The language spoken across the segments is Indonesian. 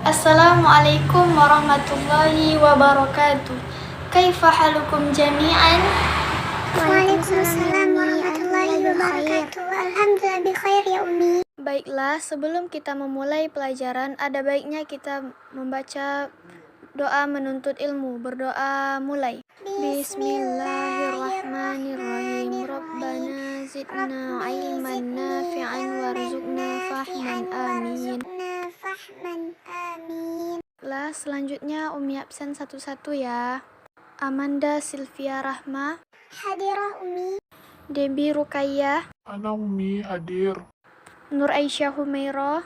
Assalamualaikum warahmatullahi wabarakatuh. Kaifa halukum jami'an? Waalaikumsalam warahmatullahi wabarakatuh. Alhamdulillah bi khair ya Umi. Baiklah, sebelum kita memulai pelajaran, ada baiknya kita membaca doa menuntut ilmu. Berdoa mulai. Bismillahirrahmanirrahim. Rabbana zidna ilman nafi'an warzuqna fahman amin. Lah, selanjutnya Umi absen satu-satu ya. Amanda Sylvia Rahma, Hadirah Umi. Debbie Rukayyah, Ana Umi hadir. Nur Aisyah Humairah,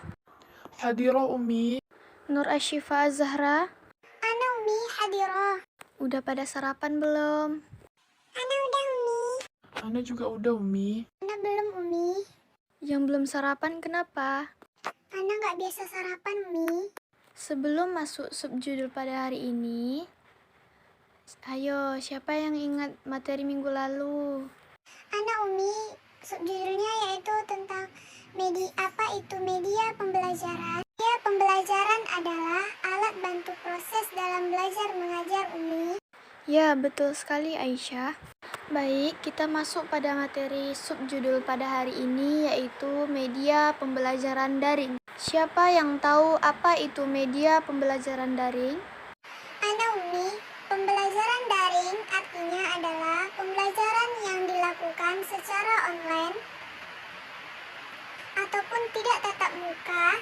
Hadirah Umi. Nur Ashifa Zahra. Ana Umi hadirah. Udah pada sarapan belum? Ana udah Umi. Ana juga udah Umi. Ana belum Umi. Yang belum sarapan kenapa? Ana nggak biasa sarapan Umi. Sebelum masuk subjudul pada hari ini, ayo siapa yang ingat materi minggu lalu? Ana Umi, subjudulnya yaitu tentang apa itu media pembelajaran. Media pembelajaran adalah alat bantu proses dalam belajar mengajar Umi. Ya, betul sekali Aisyah. Baik, kita masuk pada materi subjudul pada hari ini yaitu media pembelajaran daring. Siapa yang tahu apa itu media pembelajaran daring? Ana Umi, pembelajaran daring artinya adalah pembelajaran yang dilakukan secara online ataupun tidak tatap muka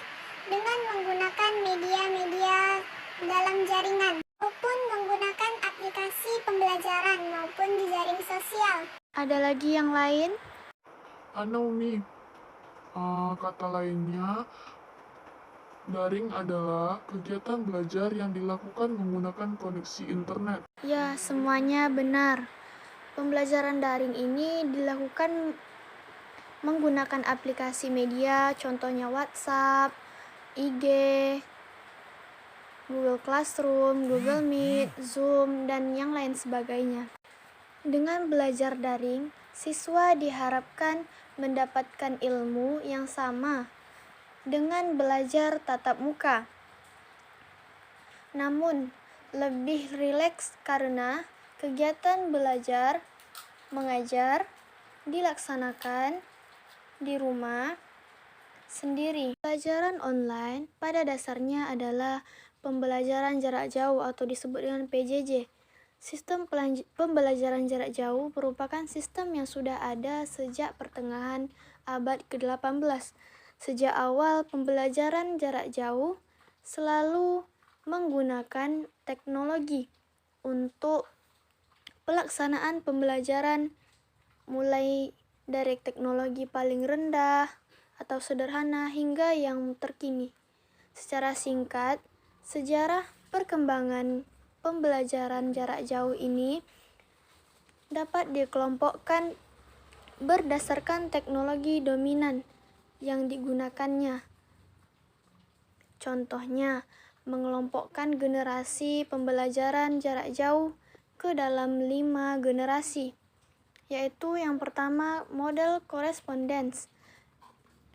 dengan menggunakan media-media dalam jaringan maupun menggunakan aplikasi pembelajaran maupun di jaring sosial. Ada lagi yang lain? Ana Umi. Kata lainnya, daring adalah kegiatan belajar yang dilakukan menggunakan koneksi internet. Ya, semuanya benar. Pembelajaran daring ini dilakukan menggunakan aplikasi media, contohnya WhatsApp, IG, Google Classroom, Google Meet, Zoom, dan yang lain sebagainya. Dengan belajar daring, siswa diharapkan mendapatkan ilmu yang sama dengan belajar tatap muka. Namun, lebih rileks karena kegiatan belajar mengajar dilaksanakan di rumah sendiri. Pembelajaran online pada dasarnya adalah pembelajaran jarak jauh atau disebut dengan PJJ. Sistem pembelajaran jarak jauh merupakan sistem yang sudah ada sejak pertengahan abad ke-18. Sejak awal pembelajaran jarak jauh selalu menggunakan teknologi untuk pelaksanaan pembelajaran, mulai dari teknologi paling rendah atau sederhana hingga yang terkini. Secara singkat, sejarah perkembangan pembelajaran jarak jauh ini dapat dikelompokkan berdasarkan teknologi dominan yang digunakannya. Contohnya, mengelompokkan generasi pembelajaran jarak jauh ke dalam 5 generasi, yaitu yang pertama model correspondence,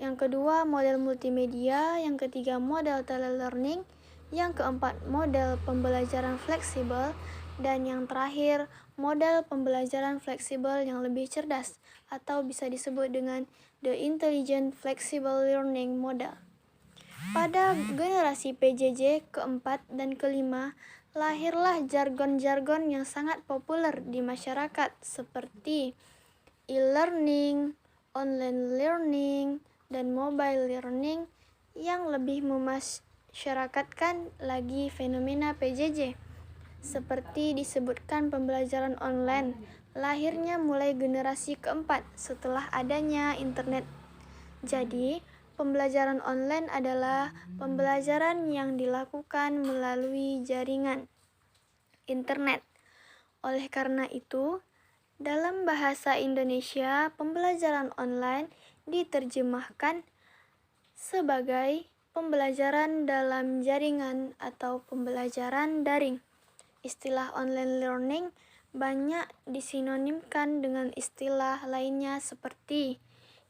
yang kedua model multimedia, yang ketiga model telelearning, yang keempat model pembelajaran fleksibel, dan yang terakhir model pembelajaran fleksibel yang lebih cerdas atau bisa disebut dengan the intelligent flexible learning model. Pada generasi PJJ keempat dan kelima, lahirlah jargon-jargon yang sangat populer di masyarakat seperti e-learning, online learning, dan mobile learning yang lebih memasyarakatkan lagi fenomena PJJ. Seperti disebutkan pembelajaran online, lahirnya mulai generasi keempat setelah adanya internet. Jadi, pembelajaran online adalah pembelajaran yang dilakukan melalui jaringan internet. Oleh karena itu, dalam bahasa Indonesia, pembelajaran online diterjemahkan sebagai pembelajaran dalam jaringan atau pembelajaran daring. Istilah online learning banyak disinonimkan dengan istilah lainnya seperti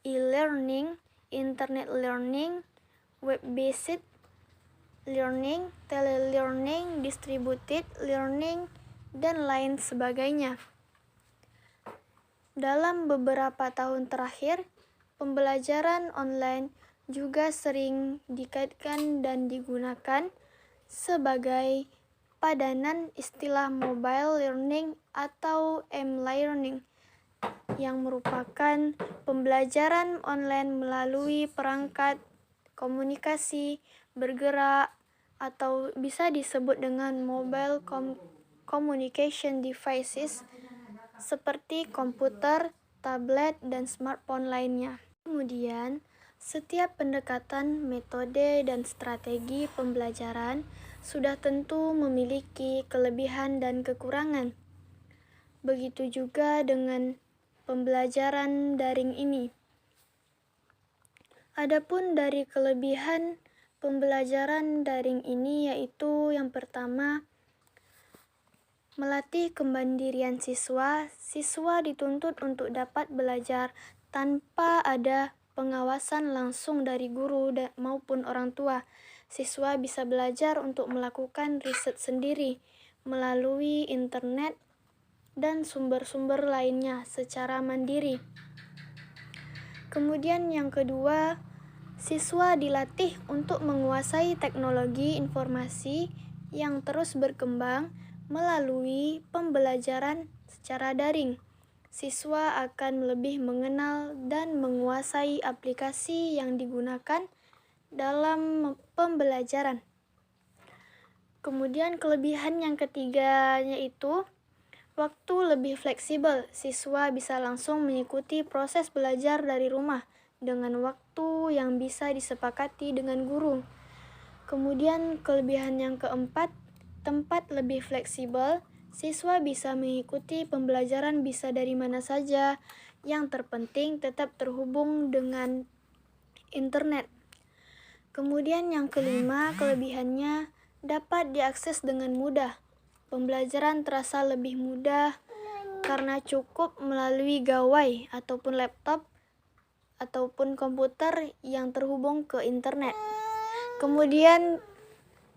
e-learning, internet learning, web-based learning, telelearning, distributed learning, dan lain sebagainya. Dalam beberapa tahun terakhir, pembelajaran online juga sering dikaitkan dan digunakan sebagai padanan istilah mobile learning atau m-learning, yang merupakan pembelajaran online melalui perangkat komunikasi bergerak atau bisa disebut dengan mobile communication devices seperti komputer, tablet, dan smartphone lainnya. Kemudian, setiap pendekatan, metode, dan strategi pembelajaran sudah tentu memiliki kelebihan dan kekurangan. Begitu juga dengan pembelajaran daring ini. Adapun dari kelebihan pembelajaran daring ini yaitu yang pertama, melatih kemandirian siswa. Siswa dituntut untuk dapat belajar tanpa ada pengawasan langsung dari guru maupun orang tua. Siswa bisa belajar untuk melakukan riset sendiri melalui internet dan sumber-sumber lainnya secara mandiri. Kemudian yang kedua, siswa dilatih untuk menguasai teknologi informasi yang terus berkembang melalui pembelajaran secara daring. Siswa akan lebih mengenal dan menguasai aplikasi yang digunakan dalam pembelajaran. Kemudian kelebihan yang ketiga yaitu waktu lebih fleksibel. Siswa bisa langsung mengikuti proses belajar dari rumah dengan waktu yang bisa disepakati dengan guru. Kemudian kelebihan yang keempat, tempat lebih fleksibel. Siswa bisa mengikuti pembelajaran bisa dari mana saja. Yang terpenting tetap terhubung dengan internet. Kemudian yang kelima, kelebihannya dapat diakses dengan mudah. Pembelajaran terasa lebih mudah karena cukup melalui gawai ataupun laptop ataupun komputer yang terhubung ke internet. Kemudian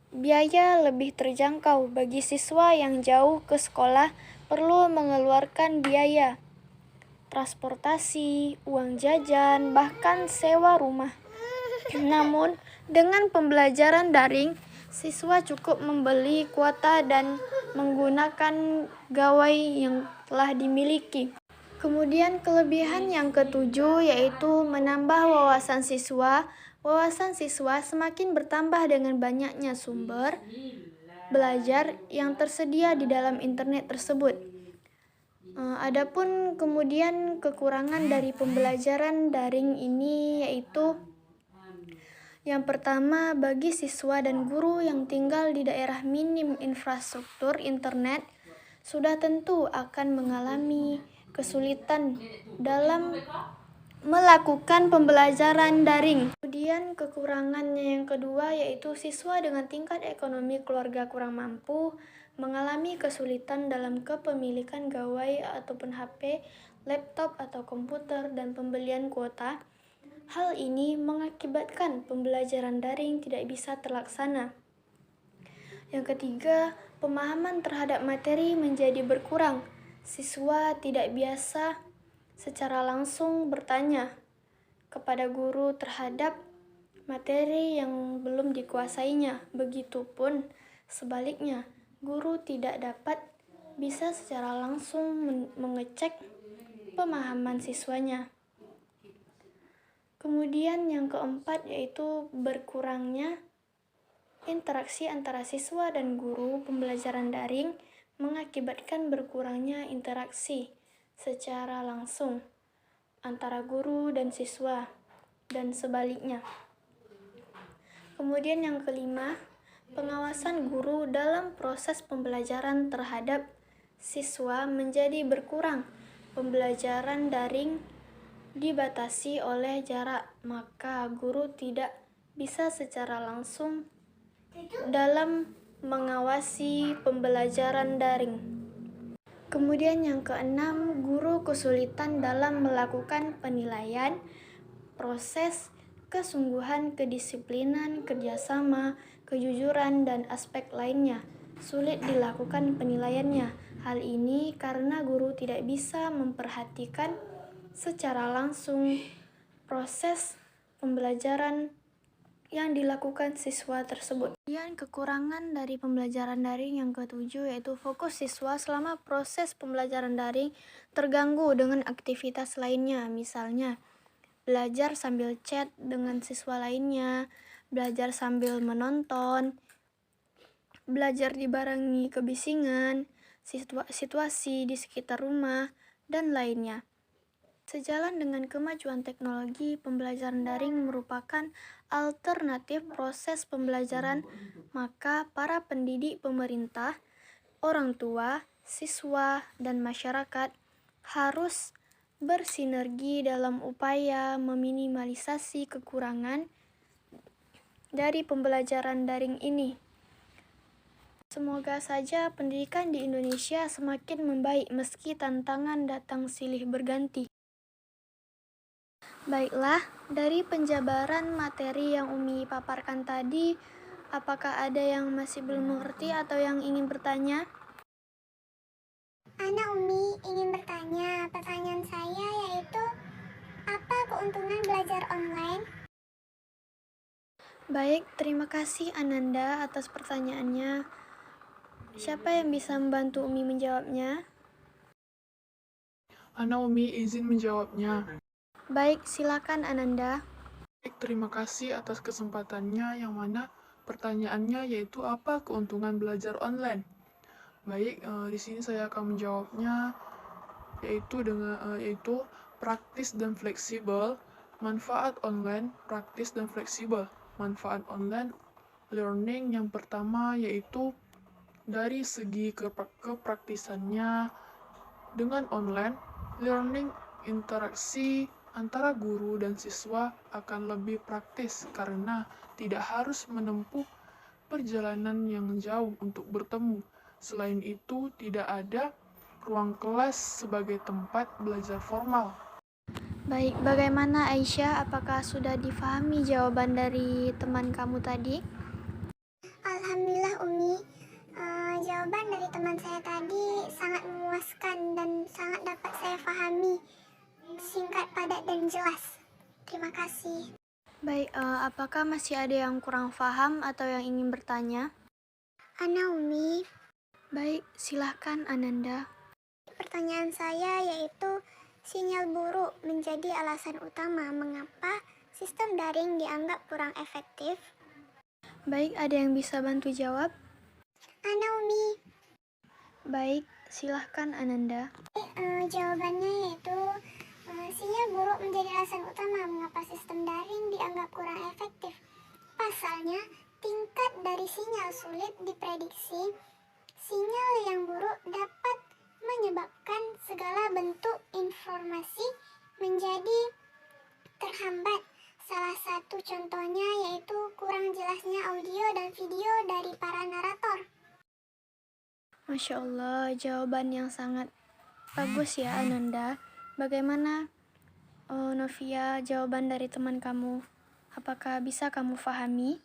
biaya lebih terjangkau bagi siswa yang jauh ke sekolah, perlu mengeluarkan biaya transportasi, uang jajan, bahkan sewa rumah. Namun, dengan pembelajaran daring, siswa cukup membeli kuota dan menggunakan gawai yang telah dimiliki. Kemudian kelebihan yang ketujuh yaitu menambah wawasan siswa. Wawasan siswa semakin bertambah dengan banyaknya sumber belajar yang tersedia di dalam internet tersebut. Adapun kemudian kekurangan dari pembelajaran daring ini yaitu yang pertama, bagi siswa dan guru yang tinggal di daerah minim infrastruktur internet, sudah tentu akan mengalami kesulitan dalam melakukan pembelajaran daring. Kemudian kekurangannya yang kedua yaitu siswa dengan tingkat ekonomi keluarga kurang mampu mengalami kesulitan dalam kepemilikan gawai ataupun HP, laptop atau komputer dan pembelian kuota. Hal ini mengakibatkan pembelajaran daring tidak bisa terlaksana. Yang ketiga, pemahaman terhadap materi menjadi berkurang. Siswa tidak biasa secara langsung bertanya kepada guru terhadap materi yang belum dikuasainya. Begitupun sebaliknya, guru tidak dapat bisa secara langsung mengecek pemahaman siswanya. Kemudian yang keempat yaitu berkurangnya interaksi antara siswa dan guru. Pembelajaran daring mengakibatkan berkurangnya interaksi secara langsung antara guru dan siswa dan sebaliknya. Kemudian yang kelima, pengawasan guru dalam proses pembelajaran terhadap siswa menjadi berkurang. Pembelajaran daring dibatasi oleh jarak, maka guru tidak bisa secara langsung dalam mengawasi pembelajaran daring. Kemudian yang keenam, guru kesulitan dalam melakukan penilaian, proses, kesungguhan, kedisiplinan, kerjasama, kejujuran, dan aspek lainnya. Sulit dilakukan penilaiannya. Hal ini karena guru tidak bisa memperhatikan secara langsung proses pembelajaran yang dilakukan siswa tersebut. Kemudian kekurangan dari pembelajaran daring yang ketujuh yaitu fokus siswa selama proses pembelajaran daring terganggu dengan aktivitas lainnya, misalnya belajar sambil chat dengan siswa lainnya, belajar sambil menonton, belajar dibarengi kebisingan, situasi di sekitar rumah, dan lainnya. Sejalan dengan kemajuan teknologi, pembelajaran daring merupakan alternatif proses pembelajaran, maka para pendidik, pemerintah, orang tua, siswa, dan masyarakat harus bersinergi dalam upaya meminimalisasi kekurangan dari pembelajaran daring ini. Semoga saja pendidikan di Indonesia semakin membaik meski tantangan datang silih berganti. Baiklah, dari penjabaran materi yang Umi paparkan tadi, apakah ada yang masih belum mengerti atau yang ingin bertanya? Ana Umi ingin bertanya, pertanyaan saya yaitu, apa keuntungan belajar online? Baik, terima kasih Ananda atas pertanyaannya. Siapa yang bisa membantu Umi menjawabnya? Ana Umi izin menjawabnya. Baik, silakan Ananda. Baik, terima kasih atas kesempatannya yang mana pertanyaannya yaitu apa keuntungan belajar online. Baik, di sini saya akan menjawabnya yaitu praktis dan fleksibel. Manfaat online, praktis dan fleksibel. Manfaat online learning yang pertama yaitu dari segi kepraktisannya. Dengan online learning, interaksi antara guru dan siswa akan lebih praktis karena tidak harus menempuh perjalanan yang jauh untuk bertemu. Selain itu, tidak ada ruang kelas sebagai tempat belajar formal. Baik, bagaimana Aisyah? Apakah sudah difahami jawaban dari teman kamu tadi? Alhamdulillah Umi, jawaban dari teman saya tadi sangat memuaskan dan sangat dapat saya pahami, singkat, padat, dan jelas. Terima kasih. Baik, apakah masih ada yang kurang paham atau yang ingin bertanya? Ana Umi, Baik, silahkan Ananda. pertanyaan saya yaitu, sinyal buruk menjadi alasan utama mengapa sistem daring dianggap kurang efektif? Baik, ada yang bisa bantu jawab? Ana Umi, Baik, silahkan Ananda. jawabannya yaitu, sinyal buruk menjadi alasan utama mengapa sistem daring dianggap kurang efektif. Pasalnya, tingkat dari sinyal sulit diprediksi. Sinyal yang buruk dapat menyebabkan segala bentuk informasi menjadi terhambat. Salah satu contohnya yaitu kurang jelasnya audio dan video dari para narator. Masya Allah, jawaban yang sangat bagus ya Ananda. Bagaimana Novia, jawaban dari teman kamu? Apakah bisa kamu pahami?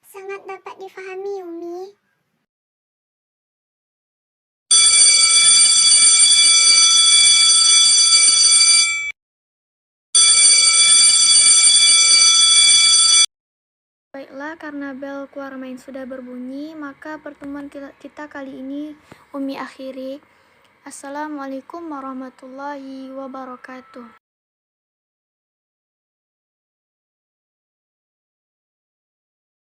Sangat dapat difahami, Umi. Baiklah, karena bel keluar main sudah berbunyi, maka pertemuan kita kali ini Umi akhiri. Assalamualaikum warahmatullahi wabarakatuh.